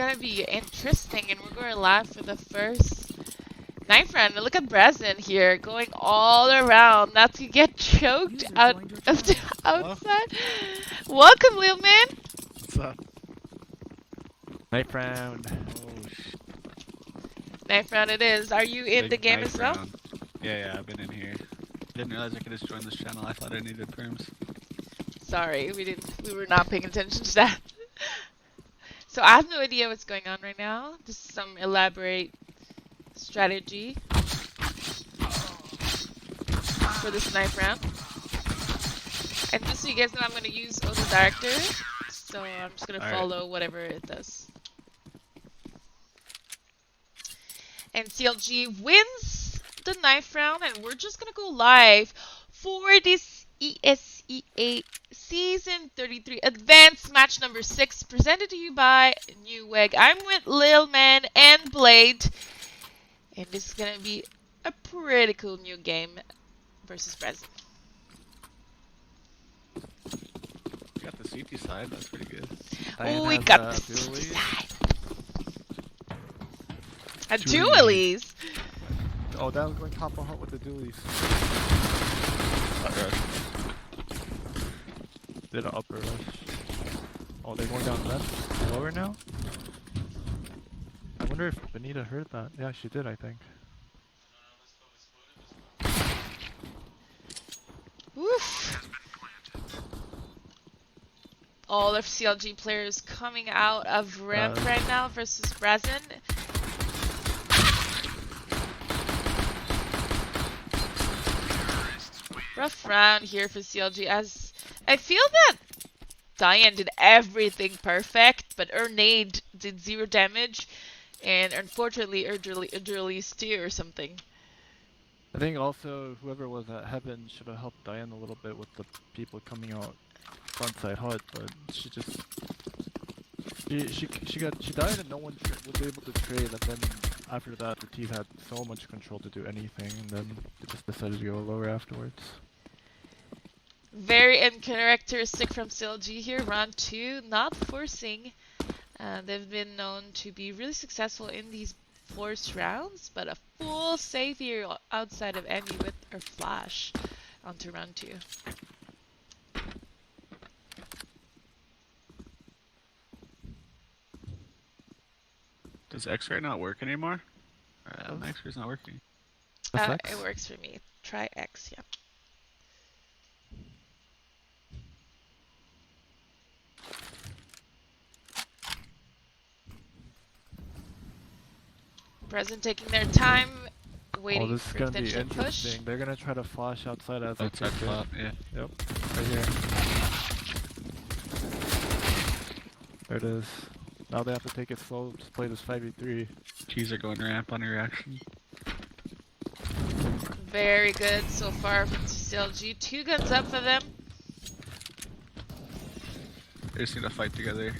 gonna be interesting, and we're going live for the first knife round. And look at Brazen here, going all around, not to get choked out of the outside. Welcome, Lil Man. What's up? Knife round. Oh, Knife round it is. Are you in big the game knife as well? round. Yeah, I've been in here. Didn't realize I could just join this channel. I thought I needed perms. Sorry, we were not paying attention to that. So I have no idea what's going on right now. This is some elaborate strategy for this knife round. And just so you guys know, I'm going to use auto director, so I'm just going to follow whatever it does. And CLG wins the knife round, and we're just going to go live for this Esea Season 33 Advanced Match number 6, presented to you by Nuke. I'm with Lil Man and Blade, and this is going to be a pretty cool new game versus Brazen. We got the CT side, that's pretty good. Oh, we got the CT side. A dualies! Oh, that was going top of heart with the dualies. Did an upper rush. Oh, they're going down left? Lower now? I wonder if Benita heard that. Yeah, she did, I think. Oof. All of CLG players coming out of ramp right now versus Brazen. Rough round here for CLG, as I feel that Diane did everything perfect, but her nade did 0 damage, and unfortunately Erdurley's 2 or something. I think also whoever was at Heaven should have helped Diane a little bit with the people coming out frontside HUD, but she just she died and no one was able to trade, and then after that the team had so much control to do anything, and then they just decided to go lower afterwards. Very uncharacteristic from CLG here, round 2, not forcing. They've been known to be really successful in these forced rounds, but a full save here outside of Emmy with her flash onto round 2. Does X-ray not work anymore? X-ray's not working. It works for me. Try X, yeah. Brazen taking their time, waiting for potential push. They're gonna try to flash outside as outside flop, yeah. Yep, right here. There it is. Now they have to take it slow, just play this 5v3. Keys are going ramp on your reaction. Very good so far from CLG. 2 guns up for them. They just need to fight together.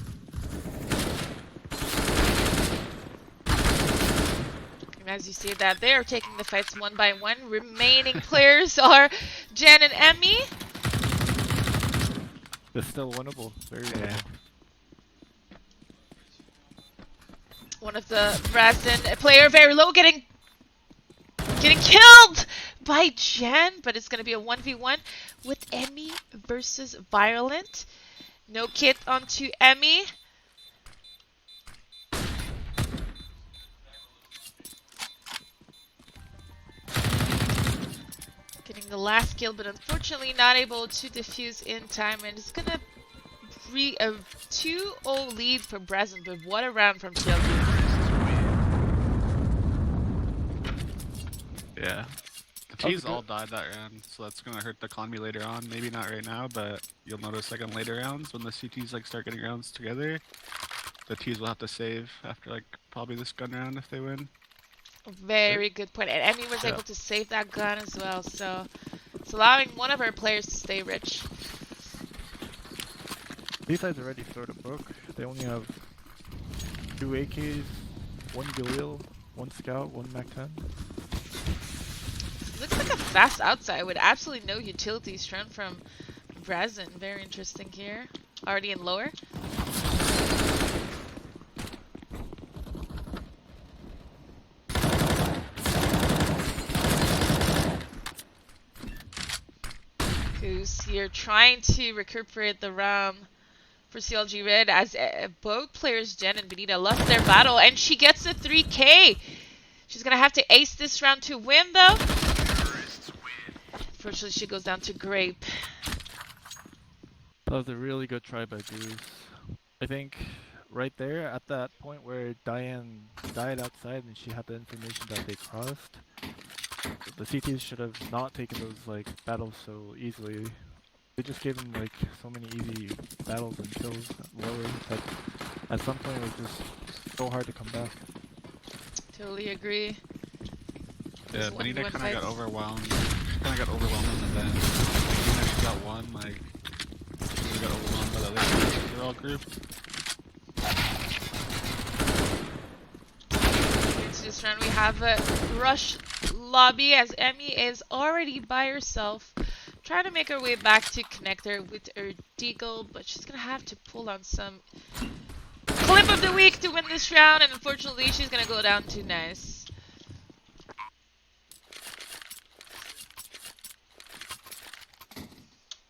And as you see that, they are taking the fights one by one. Remaining players are Jen and Emmy. It's still winnable. Very good. One of the Brazen player very low, getting killed by Jen, but it's gonna be a 1v1 with Emmy versus Violent. No kit onto Emmy. Getting the last kill, but unfortunately not able to defuse in time, and it's gonna be a 2-0 lead for Brazen, but what a round from CLG. Yeah. The T's all died that round, so that's gonna hurt the economy later on. Maybe not right now, but you'll notice like on later rounds when the CTs like start getting rounds together, the T's will have to save after like probably this gun round if they win. Very good point. And Emmy was able to save that gun as well, so it's allowing one of our players to stay rich. These guys already throw the book. They only have 2 AKs, 1 Galil, 1 Scout, 1 Mac-10. Looks like a fast outside with absolutely no utilities shown from Brazen. Very interesting here. Already in lower. Goose here trying to recuperate the round for CLG Red as both players, Jen and Benita, lost their battle, and she gets a 3K. She's gonna have to ace this round to win, though. Unfortunately, she goes down to Grape. That was a really good try by Goose. I think right there at that point where Diane died outside and she had the information that they crossed, the CTs should have not taken those like battles so easily. They just gave them like so many easy battles and kills lower that at some point it was just so hard to come back. Totally agree. Yeah, Just Benita one kind of got fight. overwhelmed. She kind of got overwhelmed in the event. Like, even if she got one, like, she really got overwhelmed by the other they're all grouped. Into this round, we have a rush lobby as Emmy is already by herself, trying to make her way back to connector with her deagle, but she's gonna have to pull on some clip of the week to win this round, and unfortunately, she's gonna go down to Nice.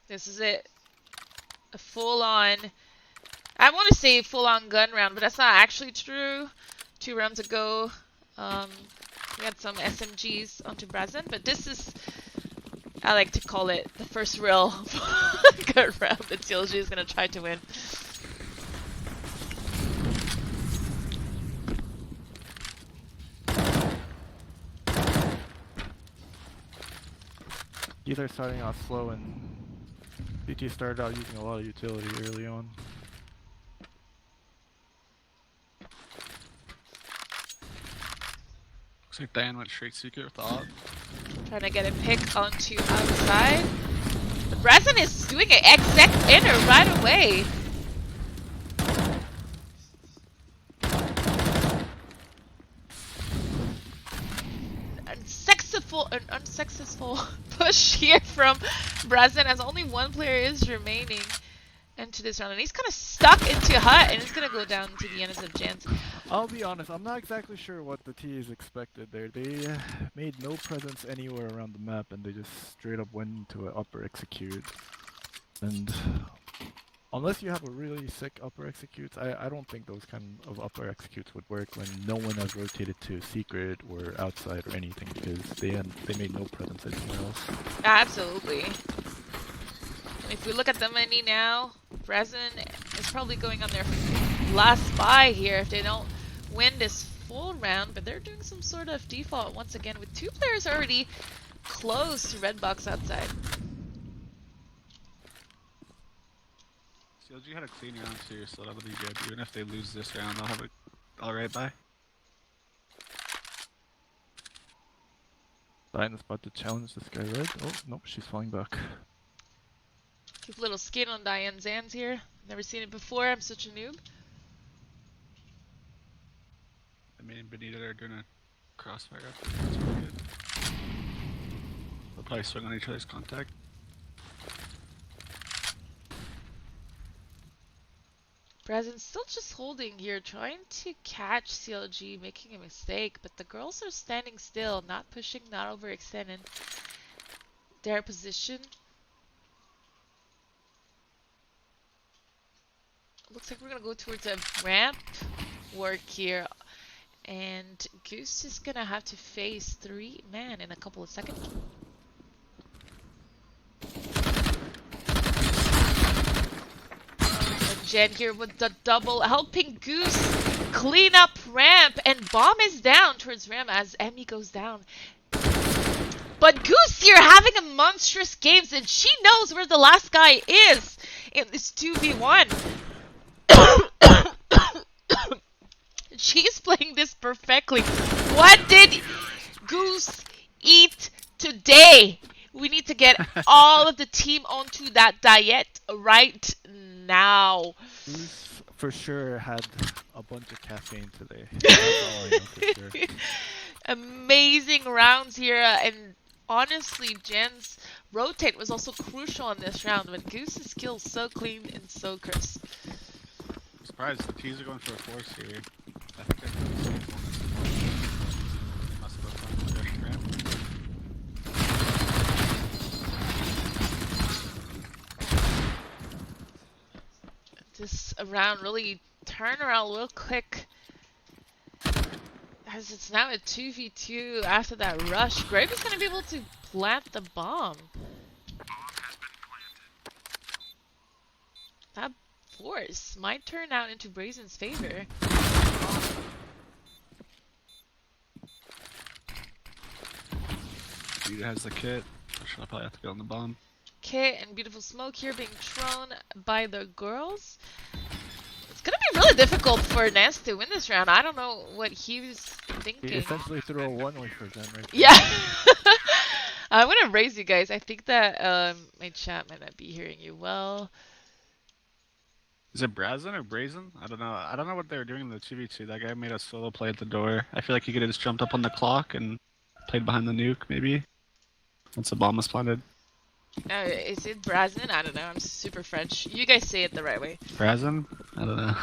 This is it. A full-on, I want to say full-on gun round, but that's not actually true. 2 rounds ago, we had some SMGs onto Brazen, but this is, I like to call it the first real gun round that CLG is going to try to win. Either starting off slow and BT started out using a lot of utility early on. Looks like Diane went straight secret with the op. Trying to get a pick onto outside. But Brazen is doing an exec inner right away. An unsuccessful push here from Brazen as only one player is remaining into this round. And he's kind of stuck into Hut and it's going to go down to the end of Jans. I'll be honest, I'm not exactly sure what the T's expected there. They made no presence anywhere around the map and they just straight up went into an upper execute. And unless you have a really sick upper executes, I don't think those kind of upper executes would work when no one has rotated to secret or outside or anything, because they made no presence anywhere else. Absolutely. If we look at the money now, Brazen is probably going on their last buy here if they don't win this full round, but they're doing some sort of default once again with 2 players already close to red box outside. CLG had a clean round too, so that'll be good. Even if they lose this round, they'll have it alright bye. Diane's about to challenge this guy, right? Oh, nope, she's falling back. Keep a little skin on Diane's hands here. Never seen it before, I'm such a noob. I mean, Benita are doing a crossfire after. That's pretty good. They'll probably swing on each other's contact. Brazen's still just holding here, trying to catch CLG, making a mistake, but the girls are standing still, not pushing, not overextending their position. Looks like we're gonna go towards a ramp work here, and Goose is gonna have to face 3 men in a couple of seconds. Jen here with the double, helping Goose clean up ramp, and bomb is down towards ramp as Emmy goes down. But Goose here having a monstrous game, and she knows where the last guy is in this 2v1. She's playing this perfectly. What did Goose eat today? We need to get all of the team onto that diet right now. Goose for sure had a bunch of caffeine today. That's all I know for sure. Amazing rounds here, and honestly, Jen's rotate was also crucial in this round, but Goose's skills so clean and so crisp. I'm surprised the T's are going for a force here. I think they're going to save one. Must have gone for the rush ramp. this round really turn around real quick. As it's now a 2v2 after that rush. Grave is going to be able to plant the bomb. That force might turn out into Brazen's favor. Dude has the kit. I'll probably have to go on the bomb. Okay, and beautiful smoke here being thrown by the girls. It's gonna be really difficult for Ness to win this round. I don't know what he was thinking. He essentially threw a one-way for Zen right there. Yeah. I'm gonna raise you guys. I think that my chat might not be hearing you well. Is it Brazen or Brazen? I don't know. I don't know what they were doing in the 2v2. That guy made a solo play at the door. I feel like he could have just jumped up on the clock and played behind the nuke, maybe. Once the bomb was planted. Is it Brazen? I don't know. I'm super French. You guys say it the right way. Brazen? I don't know.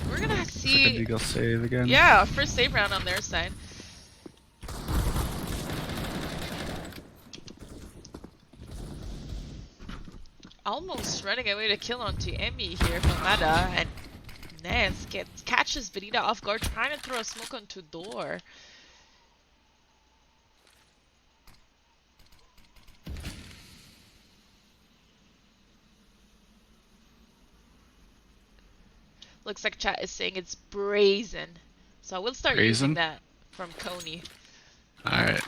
We're gonna Like a see. Deagle save again. Yeah, first save round on their side. Almost running away to kill onto Emmy here from Mada, and Ness catches Benita off guard, trying to throw a smoke onto door. Looks like chat is saying it's Brazen. So I will start using that from Coney. Alright.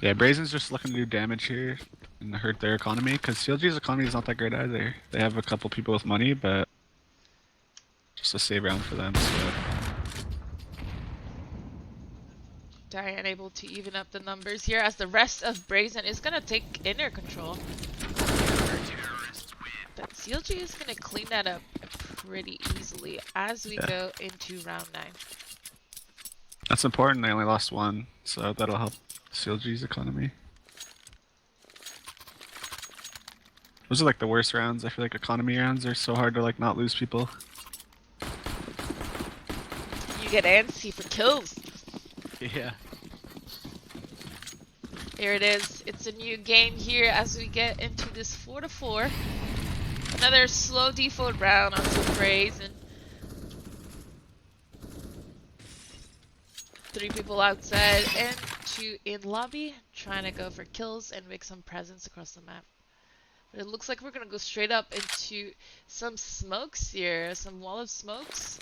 Yeah, Brazen's just looking to do damage here and hurt their economy, because CLG's economy is not that great either. They have a couple people with money, but just a save round for them, so... Diane able to even up the numbers here as the rest of Brazen is gonna take inner control. But CLG is gonna clean that up pretty easily as we go into round 9. That's important, they only lost one, so that'll help CLG's economy. Those are like the worst rounds. I feel like economy rounds are so hard to like not lose people. You get antsy for kills. Yeah. Here it is. It's a new game here as we get into this 4-4. Another slow default round onto Brazen. 3 people outside and 2 in lobby, trying to go for kills and make some presence across the map. But it looks like we're gonna go straight up into some smokes here, some wall of smokes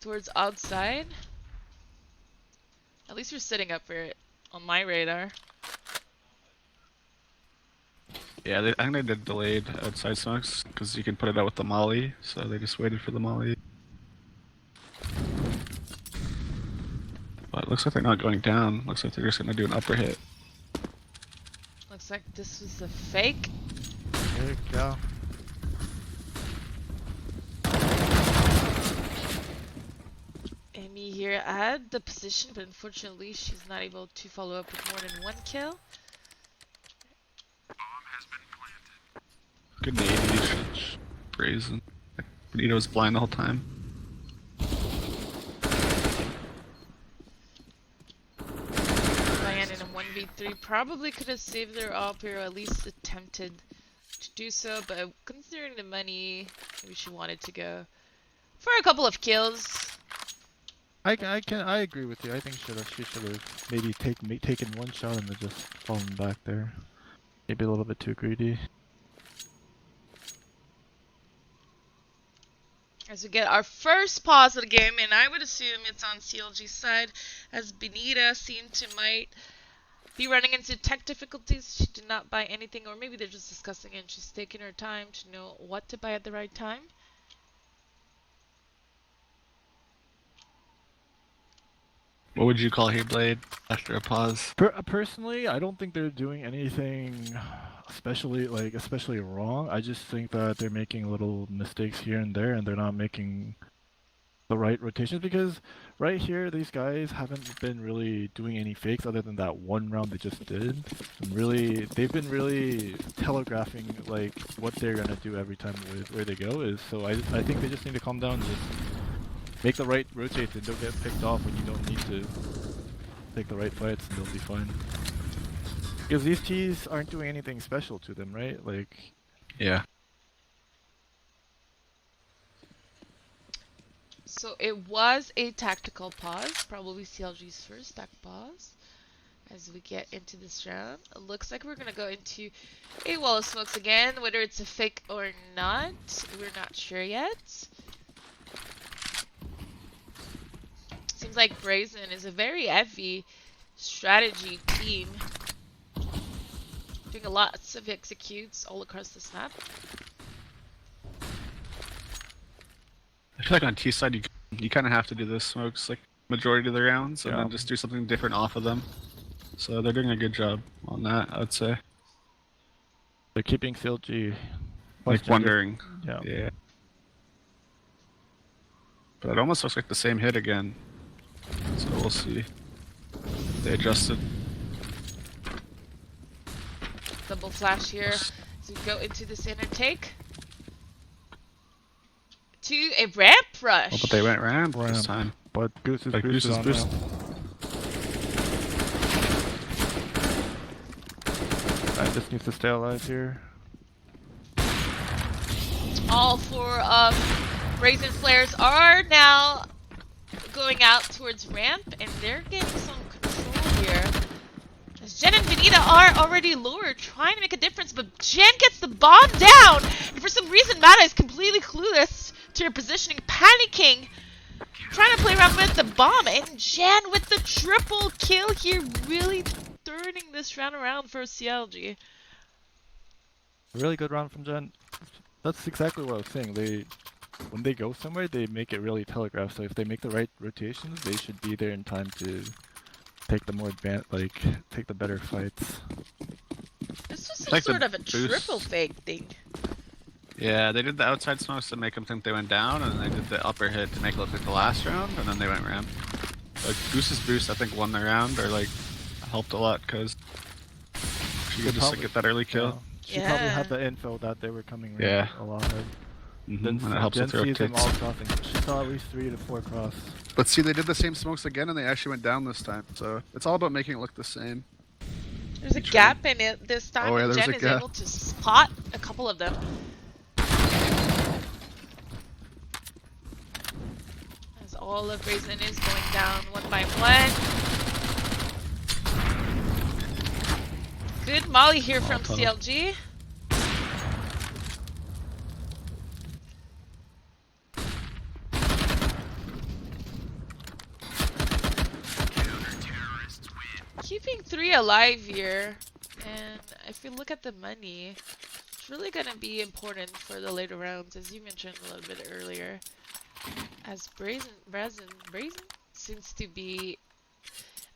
towards outside. At least we're setting up for it on my radar. Yeah, I think they did delayed outside smokes, because you can put it out with the molly, so they just waited for the molly. But it looks like they're not going down. Looks like they're just gonna do an upper hit. Looks like this was a fake. There you go. Amy here at the position, but unfortunately she's not able to follow up with more than 1 kill. Good nade, usage. Brazen. Benito was blind the whole time. Diane in a 1v3 probably could have saved their op here, or at least attempted to do so, but considering the money, maybe she wanted to go for a couple of kills. I agree with you. I think she should have maybe taken one shot and then just fallen back there. Maybe a little bit too greedy. As we get our first pause of the game, and I would assume it's on CLG's side, as Benita seemed to might be running into tech difficulties. She did not buy anything, or maybe they're just discussing it and she's taking her time to know what to buy at the right time. What would you call here, Blade, after a pause? Personally, I don't think they're doing anything especially wrong. I just think that they're making little mistakes here and there, and they're not making the right rotations, because right here these guys haven't been really doing any fakes other than that one round they just did. And really, they've been really telegraphing like what they're gonna do every time with where they go is. So I think they just need to calm down and just make the right rotates and don't get picked off when you don't need to. Take the right fights and they'll be fine. Because these T's aren't doing anything special to them, right? Like, Yeah. So it was a tactical pause, probably CLG's first tac pause. As we get into this round, it looks like we're gonna go into a wall of smokes again. Whether it's a fake or not, we're not sure yet. Seems like Brazen is a very heavy strategy team, doing lots of executes all across this map. I feel like on T side you kind of have to do the smokes like majority of the rounds, and Yeah. then just do something different off of them. So they're doing a good job on that, I would say. they're keeping CLG. Like wondering. Yeah. Yeah. But it almost looks like the same hit again. So we'll see. They adjusted. Double flash here as we go into this inner take. To a ramp rush. Oh, but they went ramp this time. But Goose is Like boosted Goose is on boosted. now. I just need to stay alive here. All four of Brazen players are now going out towards ramp, and they're getting some control here. As Jen and Benita are already lower, trying to make a difference, but Jen gets the bomb down, and for some reason Mata is completely clueless to her positioning, panicking, trying to play around with the bomb, and Jen with the triple kill here, really turning this round around for CLG. A really good round from Jen. That's exactly what I was saying. When they go somewhere, they make it really telegraphed. So if they make the right rotations, they should be there in time to take the more take the better fights. This was some Like sort the of a boost. triple fake thing. Yeah, they did the outside smokes to make them think they went down, and they did the upper hit to make it look like the last round, and then they went ramp. Like Goose's boost, I think, won the round, or like helped a lot because she could just like, get that early kill. She probably had the info that they were coming Yeah. a lot ahead. And it helps Jen with the sees them all rotates. crossing. She saw at least 3 to 4 cross. But see, they did the same smokes again, and they actually went down this time. So it's all about making it look the same. There's a gap in it this time, Oh, yeah, and there's Jen a is gap. able to spot a couple of them. As all of Brazen is going down one by one. Good molly here from CLG. Keeping 3 alive here, and if we look at the money, it's really gonna be important for the later rounds, as you mentioned a little bit earlier. As Brazen seems to be,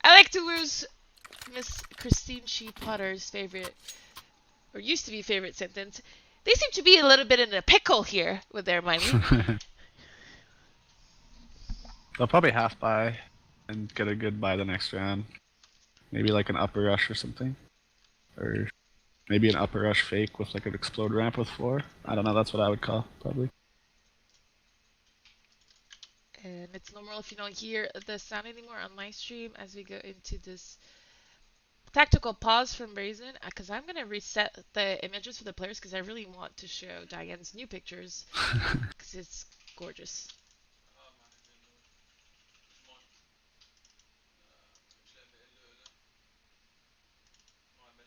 I like to use Miss Christine Shee Potter's favorite, or used to be favorite sentence. They seem to be a little bit in a pickle here with their money. They'll probably half buy and get a good buy the next round. Maybe like an upper rush or something. Or maybe an upper rush fake with like an explode ramp with 4. I don't know, that's what I would call, probably. And it's normal if you don't hear the sound anymore on my stream as we go into this tactical pause from Brazen, because I'm going to reset the images for the players because I really want to show Diane's new pictures because it's gorgeous.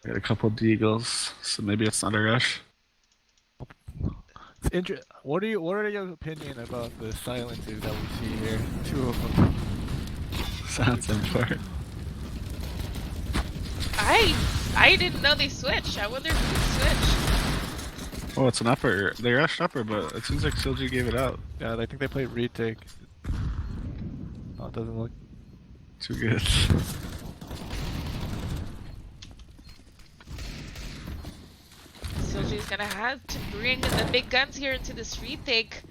Got a couple deagles, so maybe it's not a rush. It's what are your opinion about the silencers that we see here? 2 of them. Sounds important. I didn't know they switched. I wonder if they switched. Oh, it's an upper. They rushed upper, but it seems like CLG gave it out. Yeah, I think they played retake. Oh, it doesn't look too good. CLG's gonna have to bring the big guns here into this retake.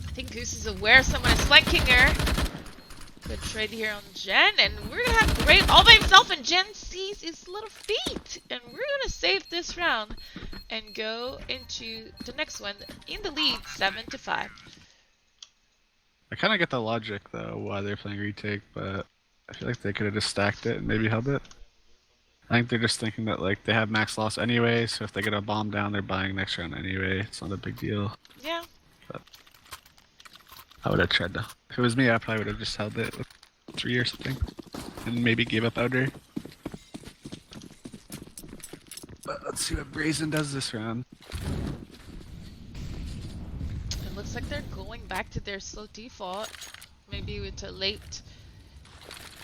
I think Goose is aware someone is flanking her. Good trade here on Jen, and we're gonna have Great all by himself, and Jen sees his little feet, and we're gonna save this round and go into the next one in the lead, 7-5. I kind of get the logic though why they're playing retake, but I feel like they could have just stacked it and maybe held it. I think they're just thinking that like they have max loss anyway, so if they get a bomb down, they're buying next round anyway. It's not a big deal. Yeah. But I would have tried to. If it was me, I probably would have just held it with 3 or something, and maybe gave up outer. But let's see what Brazen does this round. It looks like they're going back to their slow default. Maybe with a late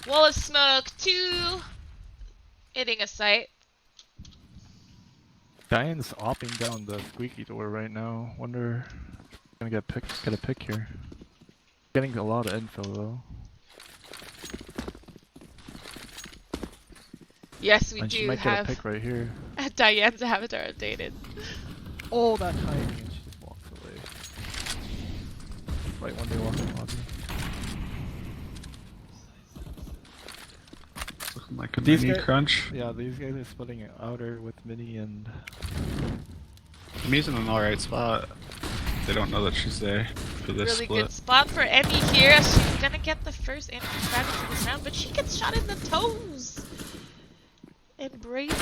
wall of smoke. 2 hitting a site. Diane's opping down the squeaky door right now. Wonder gonna get a pick here. Getting a lot of info though. Yes, we And do she might get a have pick right here. Diane's avatar updated. Oh, that timing, and she just walks away. Right when they walk in the lobby. Looking like a These mini guys- crunch. Yeah, these guys are splitting it outer with Mini and... Mi's in an alright spot. They don't know that she's there for this Really split. good spot for Emmy here. She's gonna get the first entry fragment for this round, but she gets shot in the toes. And Brazen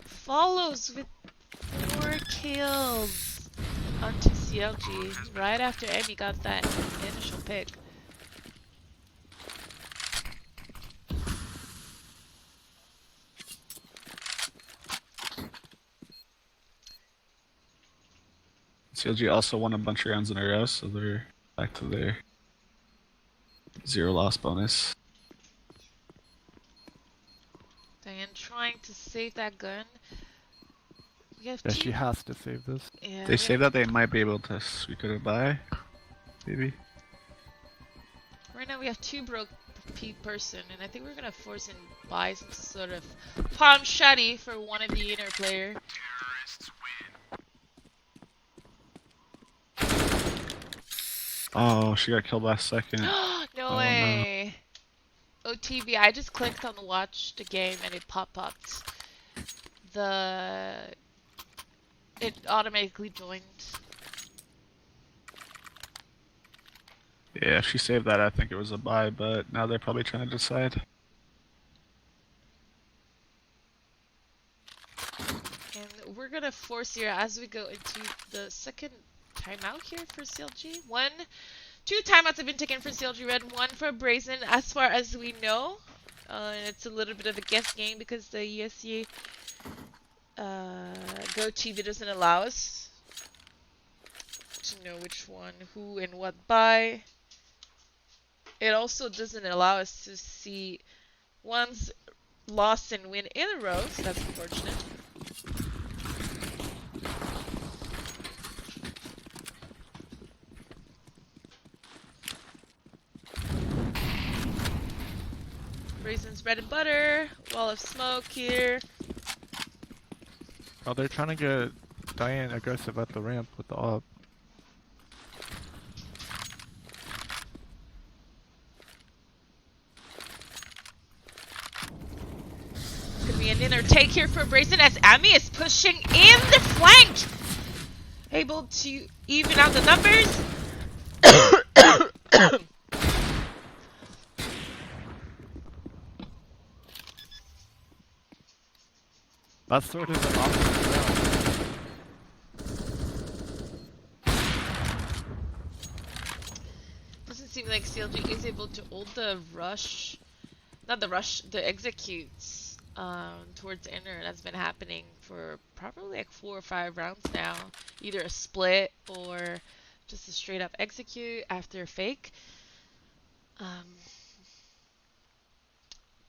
follows with 4 kills onto CLG right after Emmy got that initial pick. CLG also won a bunch of rounds in a row, so they're back to their 0 loss bonus. Diane trying to save that gun. We have Yeah, two. she has to save this. Yeah, They say that they might be able to squeak it a buy, maybe. right now we have 2 broke person, and I think we're gonna force and buy some sort of palm shotty for one of the inner player. Oh, she got killed last second. No no. way. OTV, I just clicked on watch the game and it popped. It automatically joined. Yeah, if she saved that, I think it was a buy, but now they're probably trying to decide. And we're gonna force here as we go into the second timeout here for CLG. 2 timeouts have been taken for CLG Red, 1 for Brazen as far as we know. It's a little bit of a guess game because the ESE Go TV doesn't allow us to know which one, who, and what by. It also doesn't allow us to see one's loss and win in a row, so that's unfortunate. Brazen's bread and butter, wall of smoke here. Oh, they're trying to get Diane aggressive at the ramp with the op. It's gonna be an inner take here for Brazen as Ami is pushing in the flank. Able to even out the numbers. That's sort of the opposite round. Doesn't seem like CLG is able to hold the rush, not the rush, the executes towards inner. That's been happening for probably like 4 or 5 rounds now. Either a split or just a straight up execute after a fake.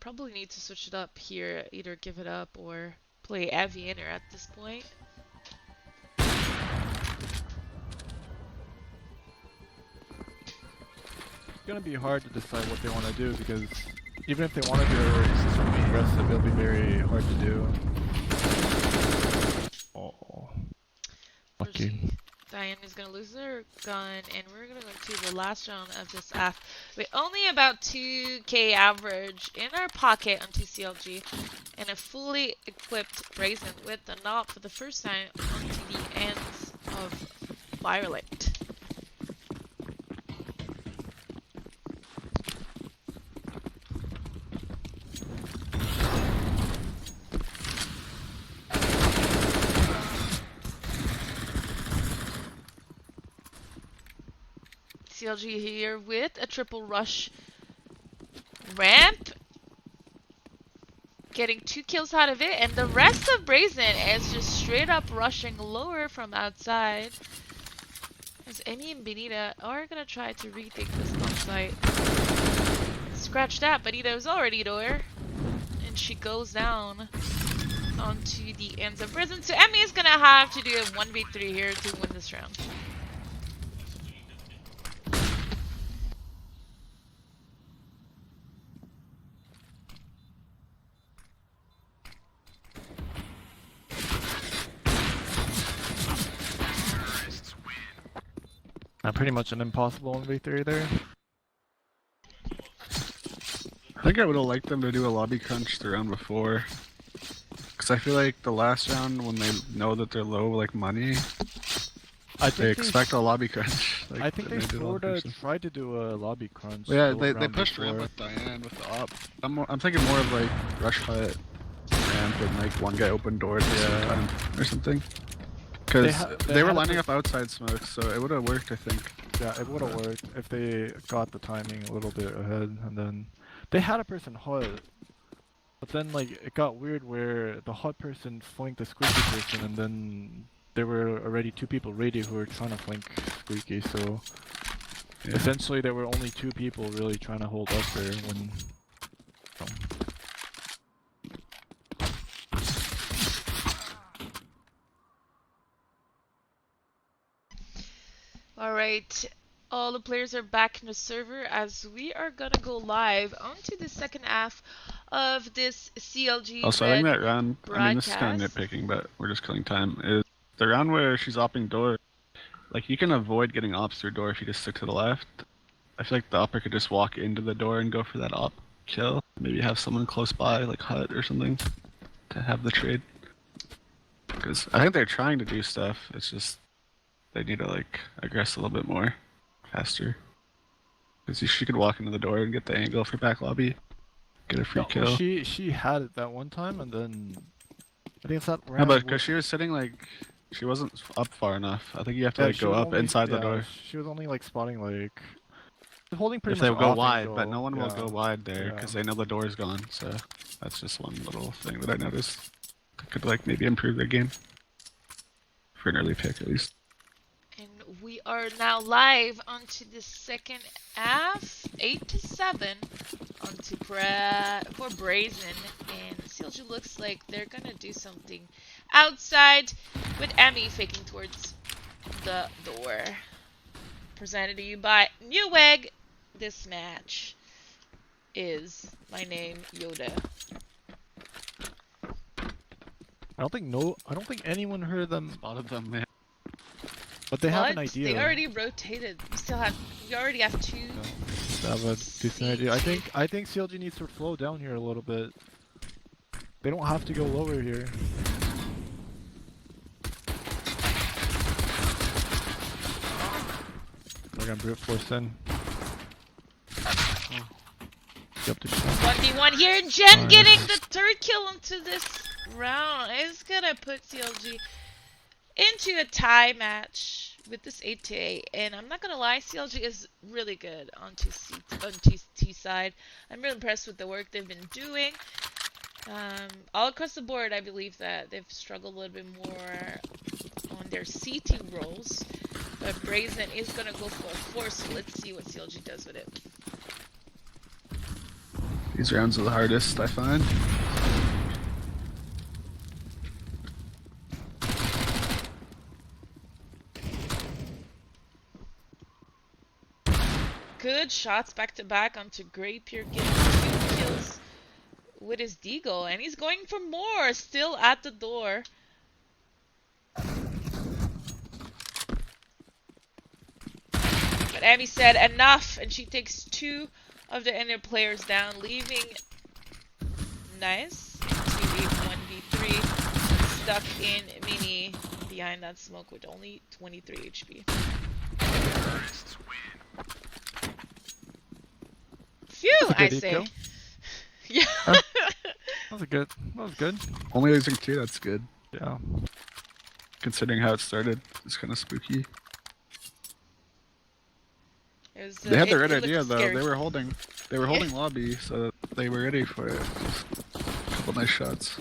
Probably need to switch it up here, either give it up or play Avi inner at this point. It's gonna be hard to decide what they want to do because even if they want to do extremely aggressive, it'll be very hard to do. Oh, lucky. Diane is going to lose her gun, and we're going to go to the last round of this AF with only about 2k average in our pocket onto CLG, and a fully equipped Brazen with the knob for the first time onto the ends of Violet. CLG here with a triple rush ramp. Getting 2 kills out of it, and the rest of Brazen is just straight up rushing lower from outside. As Emmy and Benita are gonna try to retake this top site. Scratch that, Benita was already there. And she goes down onto the ends of Brazen. So Emmy is gonna have to do a 1v3 here to win this round. Pretty much an impossible 1v3 there. I think I would have liked them to do a lobby crunch the round before. Because I feel like the last round, when they know that they're low like money, they expect a lobby crunch. Like, I think they did all sort of the tried to do a lobby crunch. Well, yeah, the they round pushed before. ramp with Diane with the op. I'm thinking more of like rush hut ramp and like one guy open door at the same time or something. Because they were lining up outside smoke, so it would have worked, I think. Yeah, it would have worked if they got the timing a little bit ahead, and then they had a person hut, but then like it got weird where the hut person flanked the squeaky person, and then there were already 2 people ready who were trying to flank squeaky. So essentially, there were only 2 people really trying to hold up there when. Alright, all the players are back in the server as we are gonna go live onto the second half of this CLG. Also, I think that round, I mean, this is kind of broadcast. nitpicking, but we're just killing time, is the round where she's opping door. Like, you can avoid getting ops through door if you just stick to the left. I feel like the opper could just walk into the door and go for that op kill. Maybe have someone close by, like hut or something, to have the trade. Because I think they're trying to do stuff, it's just they need to like aggress a little bit more, faster. Because she could walk into the door and get the angle for back lobby, get a free kill. She had it that one time, and then I think it's that round. No, but because she was sitting like, she wasn't up far enough. I think you have to like she go was up only- inside the yeah, door. She was only like spotting like holding pretty If much they go off wide, angle. but no one will Yeah. go wide there Yeah. because they know the door's gone. So that's just one little thing that I noticed. That could like maybe improve their game for an early pick at least. And we are now live onto the second half, 8-7 onto for Brazen, and CLG looks like they're gonna do something outside with Emmy faking towards the door. Presented to you by Nuke. This match is my name Yoda. I don't think anyone heard them, Spotted them, man. but they have an But idea. they already rotated. We already have 2. They have a decent idea. I think CLG needs to flow down here a little bit. They don't have to go lower here. They're gonna brute force in. Yep, 1v1 here, and Jen Nice. getting the 3rd kill into this round is gonna put CLG into a tie match with this 8-8. And I'm not gonna lie, CLG is really good on T side. I'm really impressed with the work they've been doing. All across the board, I believe that they've struggled a little bit more on their CT roles. But Brazen is gonna go for a 4, so let's see what CLG does with it. These rounds are the hardest, I find. Good shots back to back onto Grapier, getting 2 kills with his deagle, and he's going for more, still at the door. But Abby said enough, and she takes 2 of the inner players down, leaving nice 1v3 stuck in Mini behind that smoke with only 23 HP. Phew, I good say. kill. Yeah. That was good. Only losing 2, that's good. Yeah. Considering how it started, it's kind of spooky. because They had the right it idea looked though. scary. They were holding lobby, so they were ready for it. Just a couple nice shots.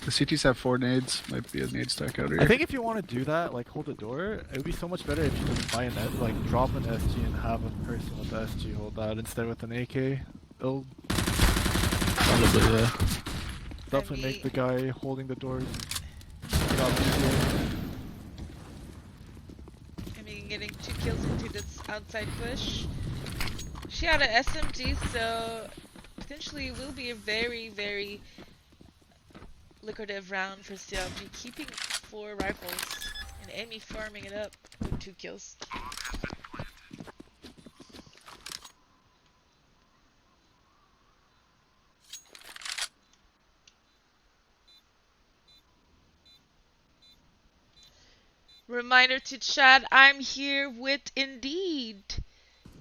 The CTs have 4 nades. Might be a nade stack out here. I think if you want to do that, like hold the door, it would be so much better if you just buy an like drop an SG and have a person with the SG hold that instead with an AK. It'll Probably, yeah. definitely make the guy holding the doors a lot easier. I mean, getting 2 kills into this outside push. She had an SMG, so potentially will be a very, very lucrative round for CLG, keeping 4 rifles and Amy farming it up with 2 kills. Reminder to chat, I'm here with indeed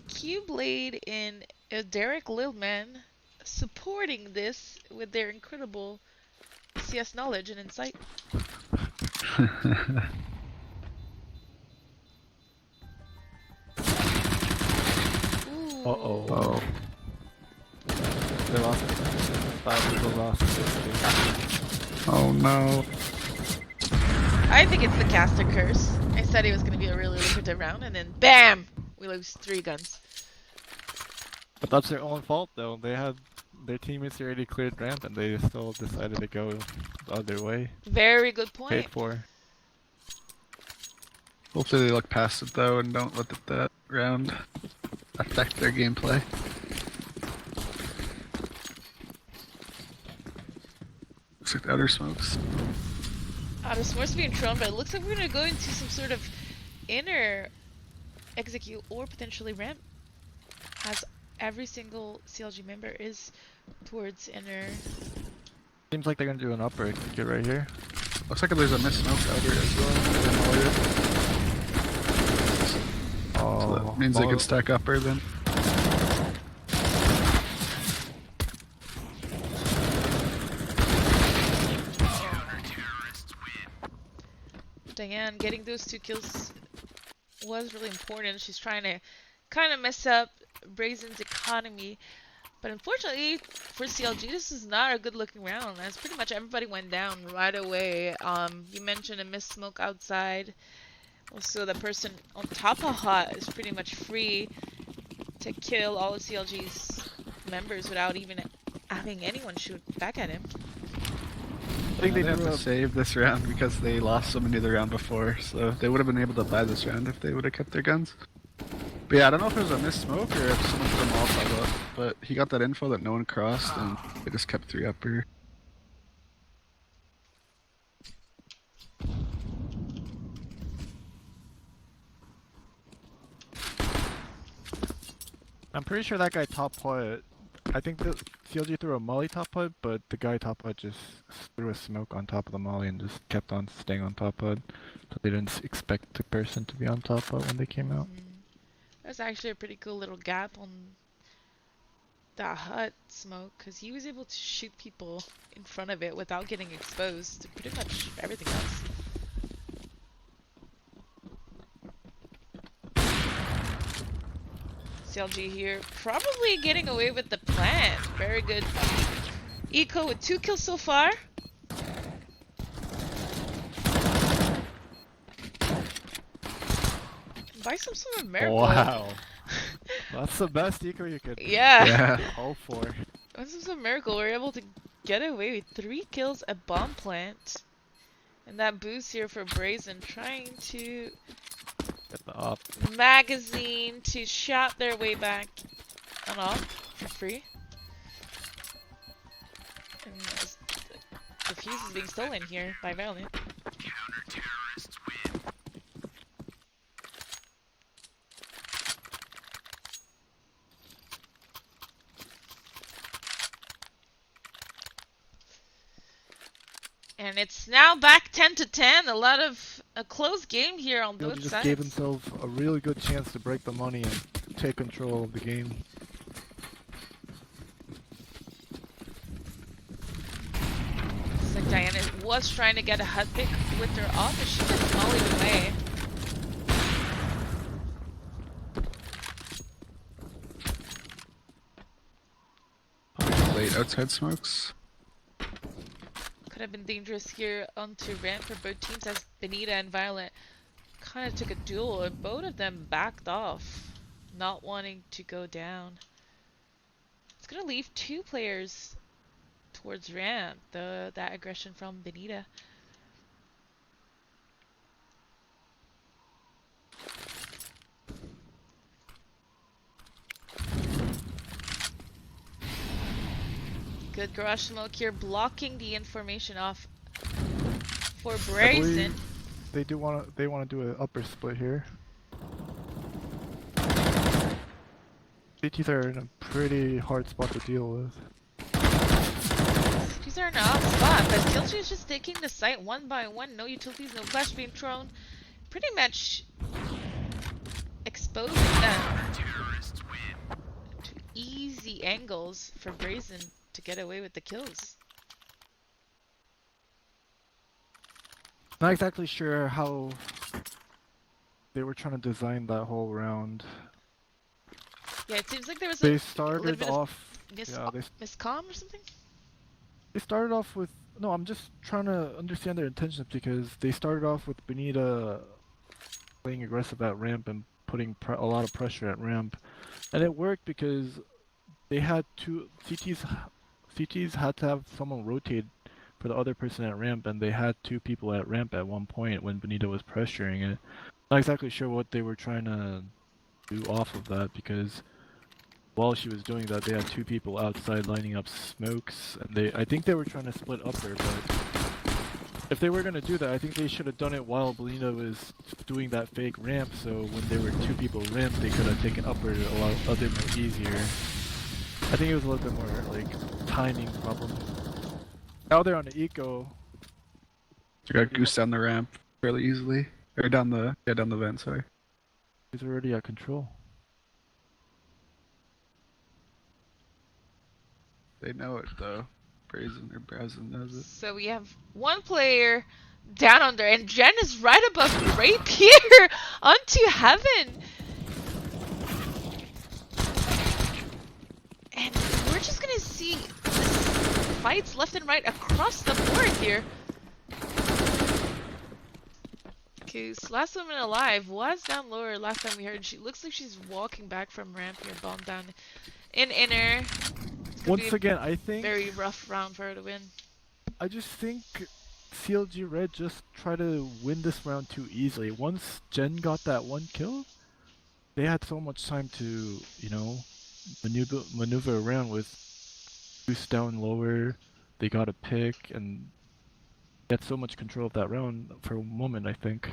Q-Blade and Derek Lilman supporting this with their incredible CS knowledge and insight. Uh-oh. Oh. They lost. 5 people lost. Oh no. I think it's the caster curse. I said it was going to be a really lucrative round, and then BAM! We lose 3 guns. But that's their own fault though. They had their teammates already cleared ramp and they still decided to go the other way. Very good point. Paid for. Hopefully they look past it though and don't let that round affect their gameplay. Looks like the outer smokes. The smoke's being thrown, but it looks like we're going to go into some sort of inner execute or potentially ramp, as every single CLG member is towards inner. Seems like they're gonna do an upper execute right here. Looks like there's a missed smoke outer as well. So that means they can stack upper then. Diane getting those 2 kills was really important. She's trying to kind of mess up Brazen's economy, but unfortunately for CLG, this is not a good looking round, as pretty much everybody went down right away. You mentioned a missed smoke outside. Also, the person on top of hot is pretty much free to kill all of CLG's members without even having anyone shoot back at him. I think They they have drew to up. save this round because they lost so many the round before, so they would have been able to buy this round if they would have kept their guns. But yeah, I don't know if it was a missed smoke or if someone put them all five up, but he got that info that no one crossed and they just kept 3 upper. I'm pretty sure that guy top put. I think the CLG threw a molly top put, but the guy top put just threw a smoke on top of the molly and just kept on staying on top put. So they didn't expect the person to be on top put when they came out. That's actually a pretty cool little gap on that hut smoke, because he was able to shoot people in front of it without getting exposed to pretty much everything else. CLG here, probably getting away with the plan. Very good. Eco with 2 kills so far. Buy some sort of miracle. Wow. That's the best eco you could Yeah. hope for. This is a miracle. We're able to get away with 3 kills at bomb plant. And that boost here for Brazen, trying to Get the op. magazine to shot their way back and off for free. And the fuse is being stolen here by Valiant. And it's now back 10-10. A close game here on He both just sides. gave himself a really good chance to break the money and take control of the game. Looks like Diana was trying to get a hut pick with her off, but she was mollied away. late outside smokes. Could have been dangerous here onto ramp for both teams as Benita and Violet kind of took a duel and both of them backed off, not wanting to go down. It's gonna leave 2 players towards ramp, that aggression from Benita. Good garage smoke here, blocking the information off for Brazen. They want to do an upper split here. CTs are in a pretty hard spot to deal with. These are in an off spot, but Kilchi is just taking the site one by one. No utilities, no flash being thrown. Pretty much exposing them to easy angles for Brazen to get away with the kills. Not exactly sure how they were trying to design that whole round. Yeah, it seems like there was They a started little bit off. of miscomm or something. They started off with no. I'm just trying to understand their intentions because they started off with Benita playing aggressive at ramp and putting a lot of pressure at ramp, and it worked because they had two CTs had to have someone rotate for the other person at ramp, and they had 2 people at ramp at one point when Benita was pressuring it. Not exactly sure what they were trying to do off of that because while she was doing that, they had 2 people outside lining up smokes, and I think they were trying to split upper, but if they were going to do that, I think they should have done it while Benita was doing that fake ramp, so when there were 2 people ramp, they could have taken upper a bit more easier. I think it was a little bit more like timing problem. Now they're on the eco. You got goose down the ramp fairly easily. Or down the vent, sorry. He's already at control. They know it though. Brazen knows it. So we have 1 player down under, and Jen is right above Rape here onto heaven. And we're just gonna see fights left and right across the board here. Because last woman alive was down lower last time we heard. She looks like she's walking back from ramp here, bomb down in inner. Once again, I think very rough round for her to win. I just think CLG Red just tried to win this round too easily. Once Jen got that 1 kill, they had so much time to, you know, maneuver around with boost down lower. They got a pick and they had so much control of that round for a moment, I think.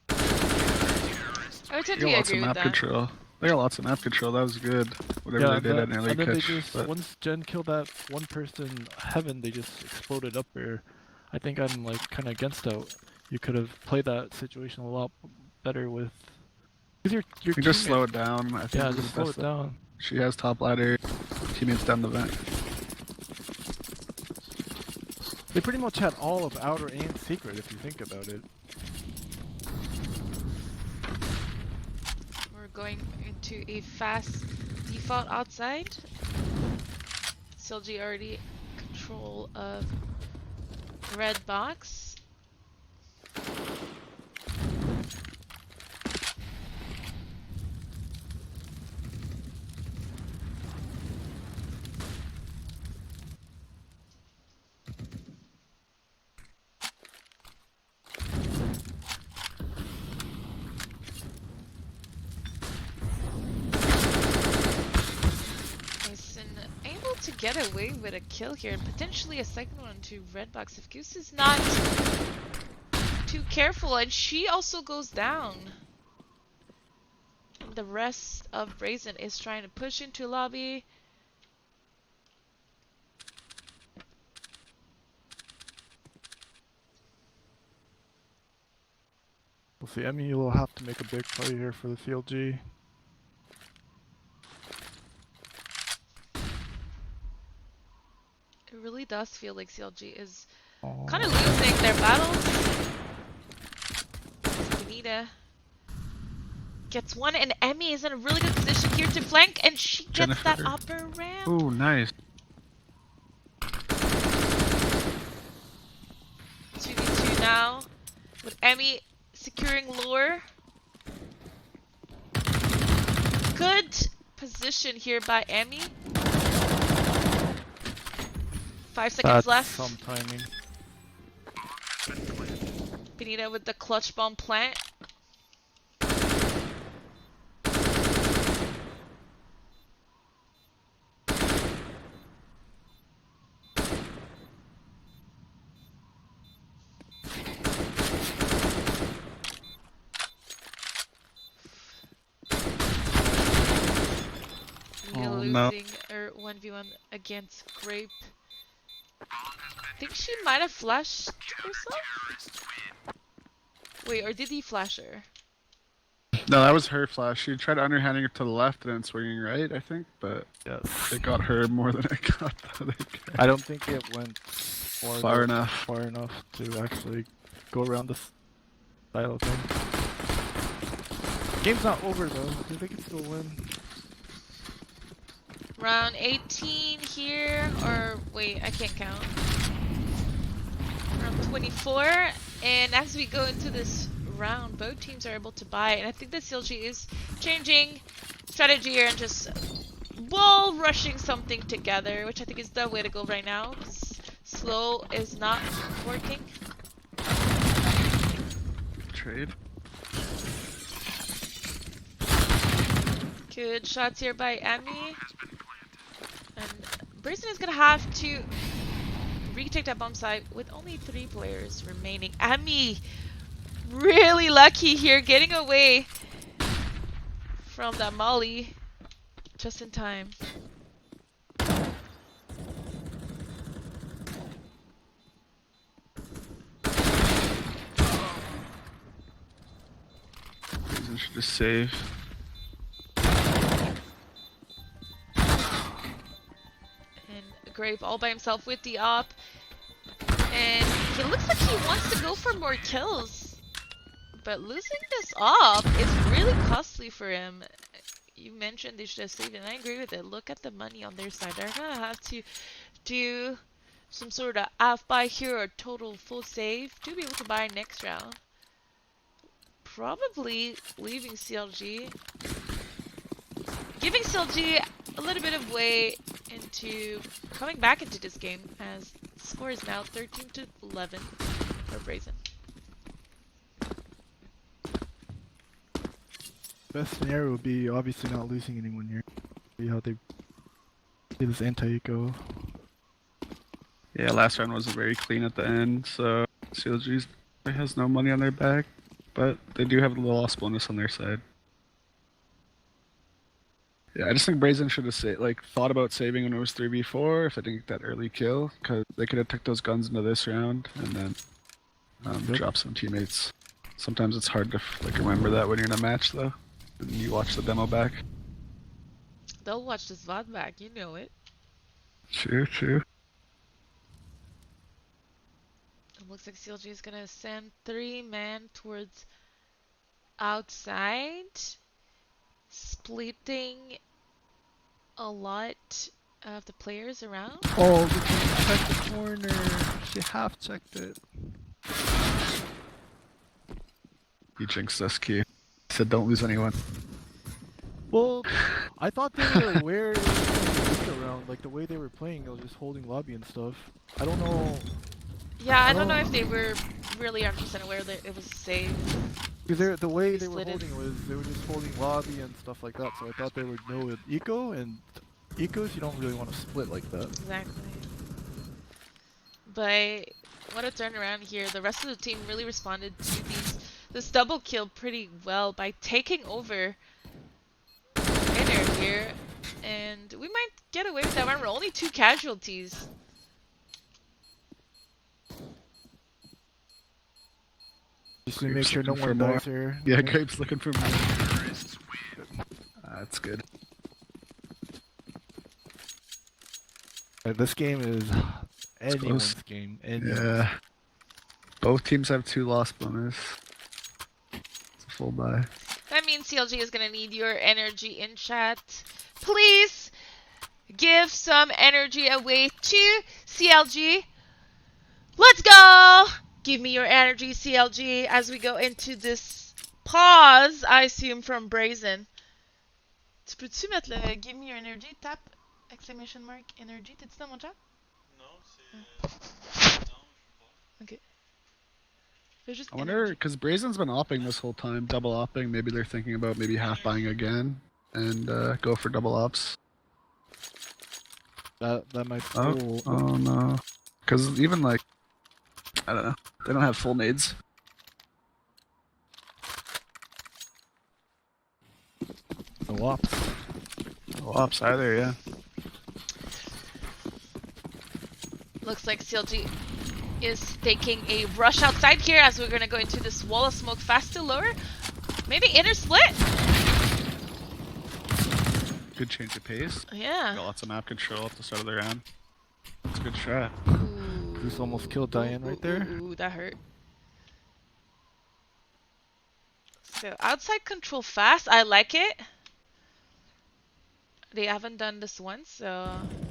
I would totally They got lots of agree with map that. control. They got lots of map control. That was good. Whatever they did at an early and then catch. they just, But once Jen killed that 1 person heaven, they just exploded up there. I think I'm like kind of against that. You could have played that situation a lot better with. Cause your you just slow it down. I think Yeah, is just the slow best it down. She has top ladder. Teammates down the vent. They pretty much had all of outer and secret if you think about it. We're going into a fast default outside. CLG already control of red box. Able to get away with a kill here and potentially a second one to red box if Goose is not too careful, and she also goes down. And the rest of Brazen is trying to push into lobby. We'll see. Emmy will have to make a big play here for the CLG. It really does feel like CLG is kind of losing their battles. Benita Gets one, and Emmy is in a really good position here to flank, and she gets that Jennifer. upper ramp. Ooh, nice. 2v2 now, with Emmy securing lure. Good position here by Emmy. 5 seconds That's left. some timing. Benita with the clutch bomb plant. Oh, Losing no. her 1v1 against Grape. I think she might have flashed herself? Wait, or did he flash her? No, that was her flash. She tried underhanding it to the left and then swinging right, I think, but Yes. it got her more than it got the other guy. I don't think it went Far enough. far enough to actually go around the silo thing. Game's not over though. They can still win. Round 18 here, or wait, I can't count. Round 24, and as we go into this round, both teams are able to buy, and I think that CLG is changing strategy here and just wall rushing something together, which I think is the way to go right now, because slow is not working. Trade. Good shots here by Emmy. And Brazen is gonna have to retake that bomb site with only 3 players remaining. Emmy, really lucky here, getting away from that molly just in time. Reason should just save. Grave all by himself with the op, and it looks like he wants to go for more kills, but losing this op is really costly for him. You mentioned they should have saved, and I agree with it. Look at the money on their side. They're gonna have to do some sort of half buy here or total full save to be able to buy next round. Probably leaving CLG, giving CLG a little bit of way into coming back into this game, as the score is now 13-11 for Brazen. Best scenario would be obviously not losing anyone here. See how they play this anti-eco. Yeah, last round wasn't very clean at the end, so CLG has no money on their back, but they do have a loss bonus on their side. Yeah, I just think Brazen should have thought about saving when it was 3v4 if they didn't get that early kill, because they could have took those guns into this round and then drop some teammates. Sometimes it's hard to remember that when you're in a match though, and you watch the demo back. They'll watch this VOD back, you know it. True. It looks like CLG is gonna send 3 men towards outside, splitting a lot of the players around. Oh, they didn't check the corner. She half checked it. He jinxed us, Q. Said don't lose anyone. Well, I thought they were aware it was gonna be around, like the way they were playing, it was just holding lobby and stuff. I don't know. Yeah, I don't know if they were really 100% aware that it was safe. Because the way they were Split it. holding was they were just holding lobby and stuff like that. So I thought they would know with eco, and ecos you don't really want to split like that. Exactly. But what a turnaround here. The rest of the team really responded to this double kill pretty well by taking over winner here. And we might get away with that one. We're only 2 casualties. Just to make sure no looking for one more. dies here. Yeah, Grape's looking for more. That's good. This game is anyone's close. game. Yeah. Both teams have 2 loss bonus. It's a full buy. That means think CLG is gonna need your energy in chat. Please give some energy away to CLG. Let's go! Give me your energy, CLG, as we go into this pause, I assume, from Brazen. Tu peux-tu mettre le give me your energy, tap, exclamation mark, energy? T'as dit dans mon chat? Non, c'est. Ok. Fais juste I wonder, energy. because Brazen's been opping this whole time, double opping. Maybe they're thinking about maybe half buying again and go for double ops. That might. Oh no. Because even like, I don't know, they don't have full nades. No ops. No ops either, yeah. Looks like CLG is taking a rush outside here as we're gonna go into this wall of smoke fast to lower. Maybe inner split. Good change of pace. Yeah. Got lots of map control at the start of the round. It's a good strat. Goose almost killed Diane right there. Ooh, that hurt. So outside control fast, I like it. They haven't done this once, so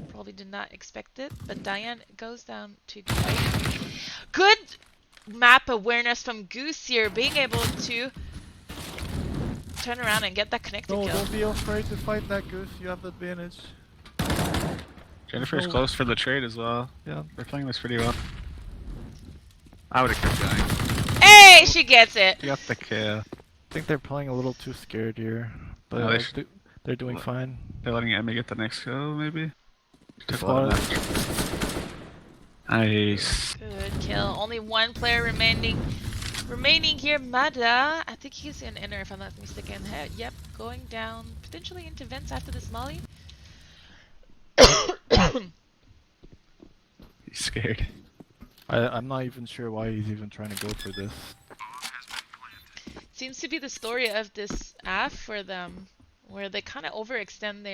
probably did not expect it. But Diane goes down to fight. Good map awareness from Goose here, being able to turn around and get that connected No, kill. don't be afraid to fight that Goose. You have the advantage. Jennifer's Oh. close for the trade as well. Yeah. They're playing this pretty well. I would have kept going. Hey, she gets it. You got the kill. I think they're playing a little too scared here, but No, they they're doing fine. They're letting Emmy get the next kill, maybe? Took a Spot lot it. of nice. Good kill. Only one player remaining here. Mada. I think he's in inner, if I'm not mistaken. Yep, going down potentially into vents after this molly. He's scared. I'm not even sure why he's even trying to go for this. Seems to be the story of this AF for them, where they kind of overextend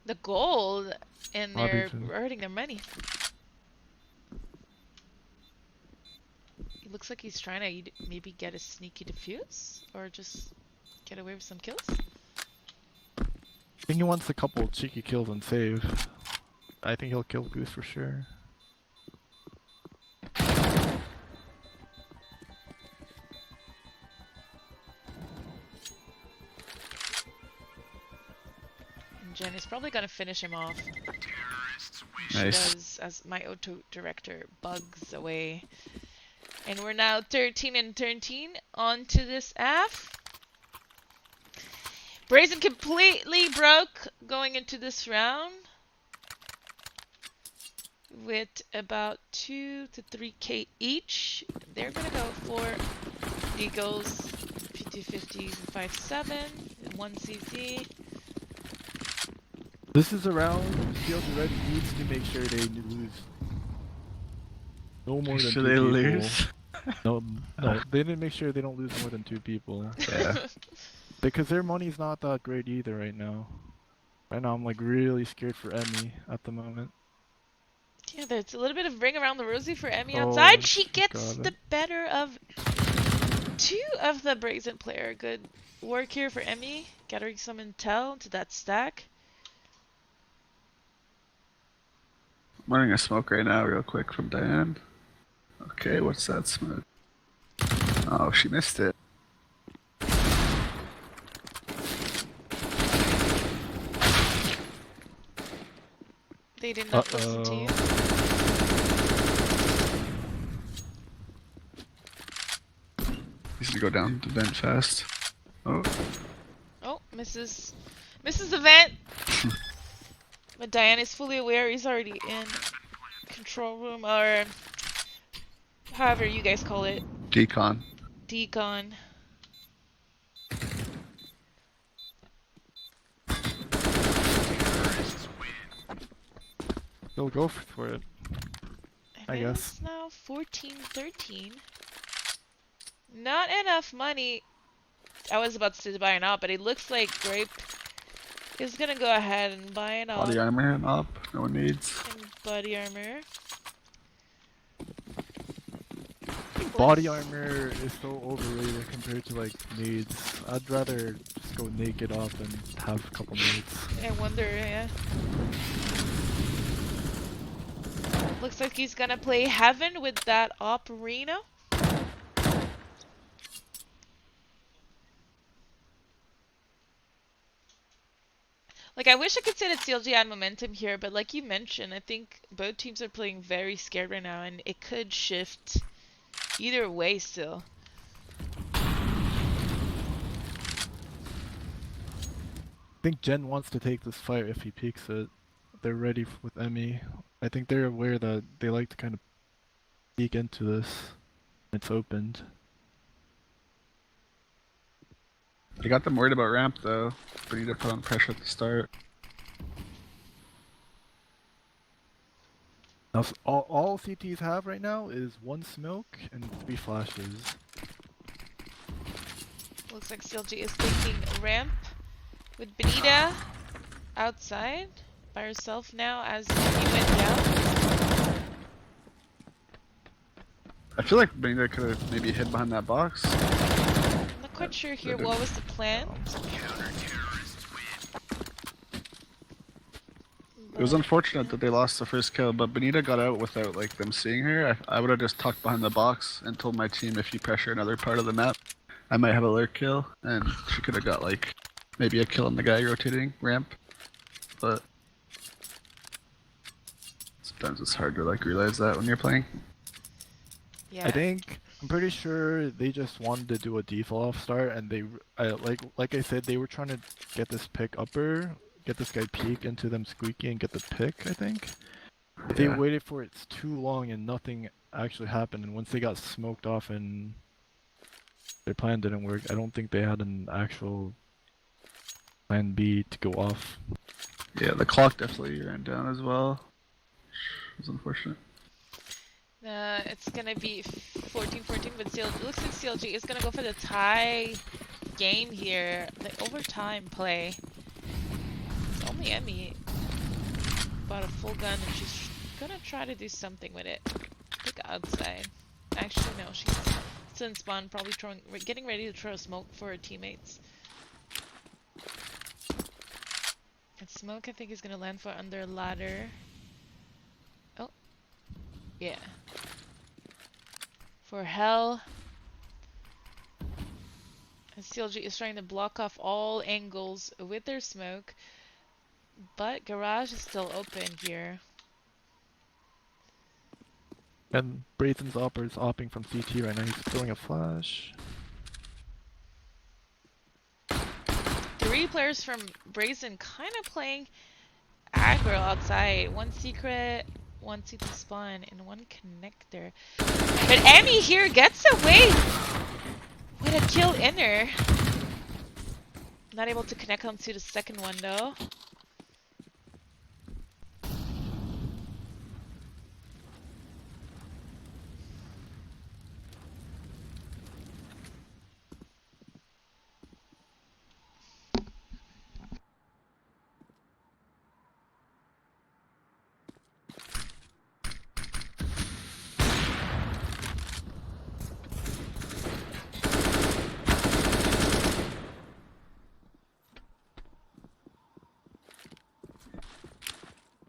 the gold and they're hurting their money. It looks like he's trying to maybe get a sneaky defuse or just get away with some kills. I think he wants a couple cheeky kills and save. I think he'll kill Goose for sure. And Jen is probably gonna finish him off. Nice. She does, as my auto director bugs away. And we're now 13 and 13 onto this AF. Brazen completely broke going into this round with about 2 to 3k each. They're gonna go for Deagles, P250s, and 5.7, 1 CZ. This is a round Field Ready needs to make sure they lose. No more than Should 2 they people. lose? No, they didn't make sure they don't lose more than 2 people. Yeah. Because their money's not that great either right now. Right now I'm like really scared for Emmy at the moment. Yeah, there's a little bit of ring around the rosy for Emmy Oh, outside. She she gets got the it. better of 2 of the Brazen player. Good work here for Emmy, gathering some intel to that stack. I'm running a smoke right now, real quick, from Diane. Okay, what's that smoke? Oh, she missed it. They did not listen to you. Needs to go down the vent fast. Oh, Oh, misses the vent. But Diane is fully aware he's already in control room, or however you guys call it, decon. decon. They'll go for it. And I guess. it's now 14-13. Not enough money. I was about to say to buy an op, but it looks like Grape is gonna go ahead and buy an op Body armor and up, no one needs. and body armor. body armor is so overrated compared to like nades. I'd rather just go naked off and have a couple nades. I wonder, yeah. Looks like he's gonna play Heaven with that Operino. Like, I wish I could say that CLG had momentum here, but like you mentioned, I think both teams are playing very scared right now, and it could shift either way still. I think Jen wants to take this fight if he peeks it. They're ready with Emmy. I think they're aware that they like to kind of peek into this. It's opened. I got them worried about ramp though. We need to put on pressure at the start. Now, all CTs have right now is 1 smoke and 3 flashes. Looks like CLG is taking ramp with Benita outside by herself now as he went down. I feel like Benita could have maybe hid behind that box. I'm not quite sure here what was the plan. It was unfortunate that they lost the first kill, but Benita got out without like them seeing her. I would have just tucked behind the box and told my team if you pressure another part of the map, I might have a lurk kill, and she could have got like maybe a kill on the guy rotating ramp. But sometimes it's hard to like realize that when you're playing. Yeah. I'm pretty sure they just wanted to do a default off start, and they like I said, they were trying to get this pick upper, get this guy peek into them squeaky and get the pick, I think. But they Yeah. waited for it too long and nothing actually happened, and once they got smoked off and their plan didn't work, I don't think they had an actual plan B to go off. Yeah, the clock definitely ran down as well. It was unfortunate. It's gonna be 14-14, but CLG, looks like CLG is gonna go for the tie game here, the overtime play. It's only Emmy bought a full gun, and she's gonna try to do something with it. I think outside. Actually, no, she's still in spawn, probably getting ready to throw a smoke for her teammates. And smoke, I think, is gonna land for under ladder. Oh, yeah. For hell. And CLG is trying to block off all angles with their smoke. But garage is still open here. And Brazen's opper is opping from CT right now, he's throwing a flash. 3 players from Brazen kind of playing aggro outside. 1 secret, 1 CT spawn, and 1 connector. But Emmy here gets away with a kill inner. Not able to connect onto the second one though.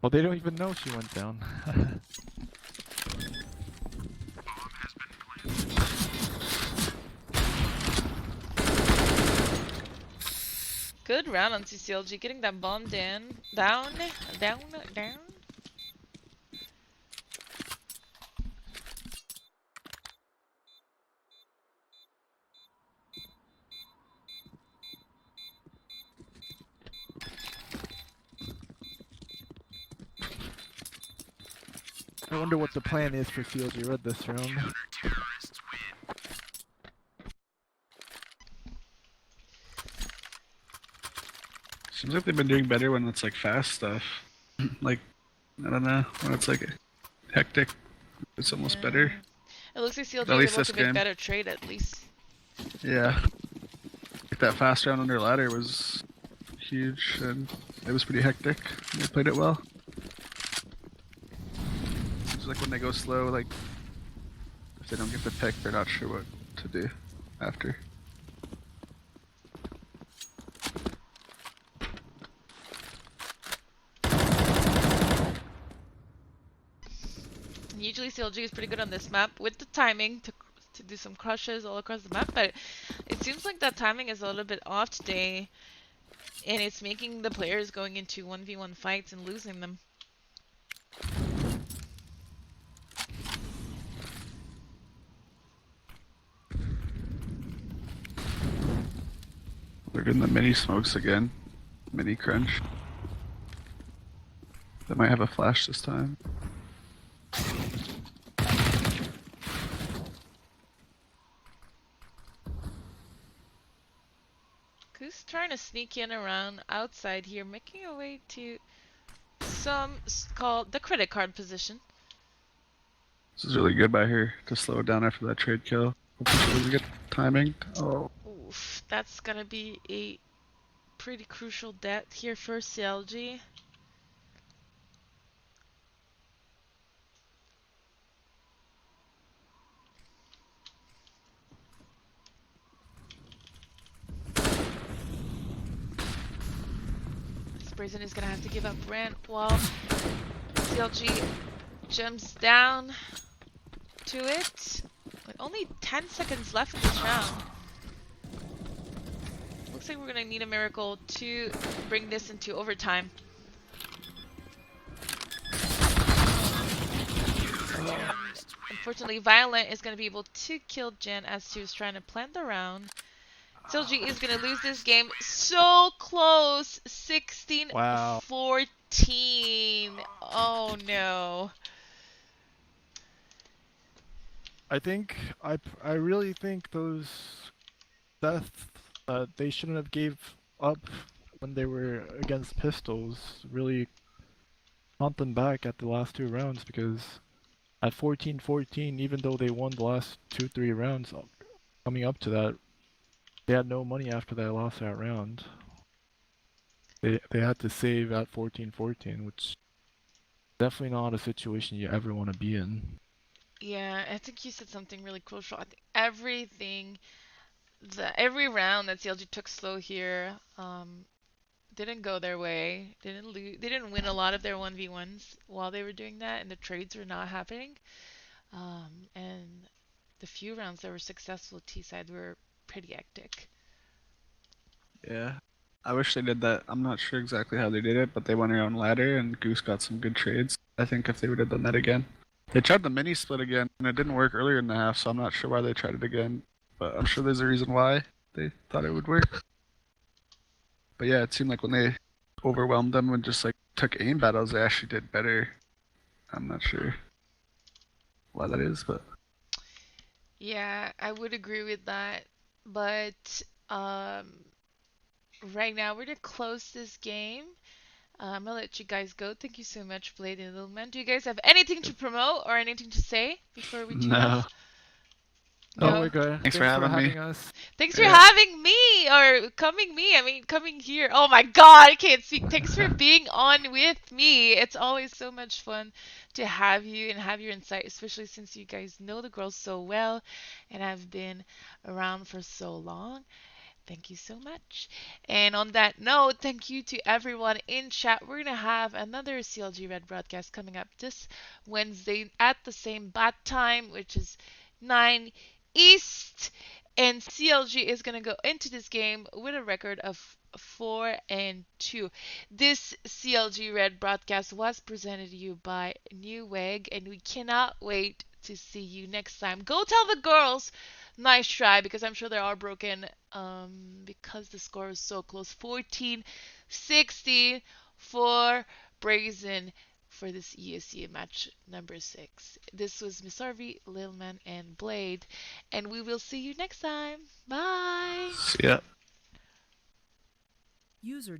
Well, they don't even know she went down. Good round on CCLG, getting that bomb down. Down. I wonder what the plan is for CLG Red this round. Seems like they've been doing better when it's like fast stuff. Like, I don't know, when it's like hectic, it's almost better. It looks like CLG At least is able this to make game. better trade at least. Yeah. Like that fast round under ladder was huge and it was pretty hectic. They played it well. It's like when they go slow, like they don't get the pick, they're not sure what to do after. Usually CLG is pretty good on this map with the timing to do some crushes all across the map, but it seems like that timing is a little bit off today, and it's making the players going into 1v1 fights and losing them. They're getting the mini smokes again. Mini crunch. They might have a flash this time. Who's trying to sneak in around outside here, making a way to some called the credit card position. This is really good by her to slow it down after that trade kill. Hopefully she doesn't get timing. Oh. Oof, that's gonna be a pretty crucial death here for CLG. Brazen is gonna have to give up Brand while CLG jumps down to it. With only 10 seconds left in this round. Looks like we're gonna need a miracle to bring this into overtime. Unfortunately, Violent is gonna be able to kill Jen as she was trying to plant the round. CLG is going to lose this game so close. 16-14. Wow. Oh no. I really think those deaths they shouldn't have gave up when they were against pistols really haunt them back at the last two rounds, because at 14-14, even though they won the last 2-3 rounds coming up to that, they had no money after they lost that round. They had to save at 14-14, which definitely not a situation you ever want to be in. Yeah, I think you said something really crucial. I think every round that CLG took slow here didn't go their way. They didn't win a lot of their 1v1s while they were doing that, and the trades were not happening. And the few rounds that were successful T-side were pretty hectic. Yeah. I wish they did that. I'm not sure exactly how they did it, but they went around ladder and Goose got some good trades. I think if they would have done that again. They tried the mini split again, and it didn't work earlier in the half, so I'm not sure why they tried it again. But I'm sure there's a reason why they thought it would work. But yeah, it seemed like when they overwhelmed them and just like took aim battles, they actually did better. I'm not sure why that is, but Yeah, I would agree with that. But right now we're gonna close this game. I'm gonna let you guys go. Thank you so much, Blade and Little Man. Do you guys have anything to promote or anything to say before we tune no. off? Oh, we're good. Thanks for having me. us. Thanks for having me, or coming here. Oh my god, I can't speak. Thanks for being on with me. It's always so much fun to have you and have your insight, especially since you guys know the girls so well and have been around for so long. Thank you so much. And on that note, thank you to everyone in chat. We're going to have another CLG Red broadcast coming up this Wednesday at the same bat time, which is 9 East. And CLG is going to go into this game with a record of 4-2. This CLG Red broadcast was presented to you by Nuke, and we cannot wait to see you next time. Go tell the girls nice try, because I'm sure they are broken because the score is so close. 14-16 for Brazen for this ESEA match number 6. This was missharvey, Lil Man, and Blade, and we will see you next time. Bye! see ya. User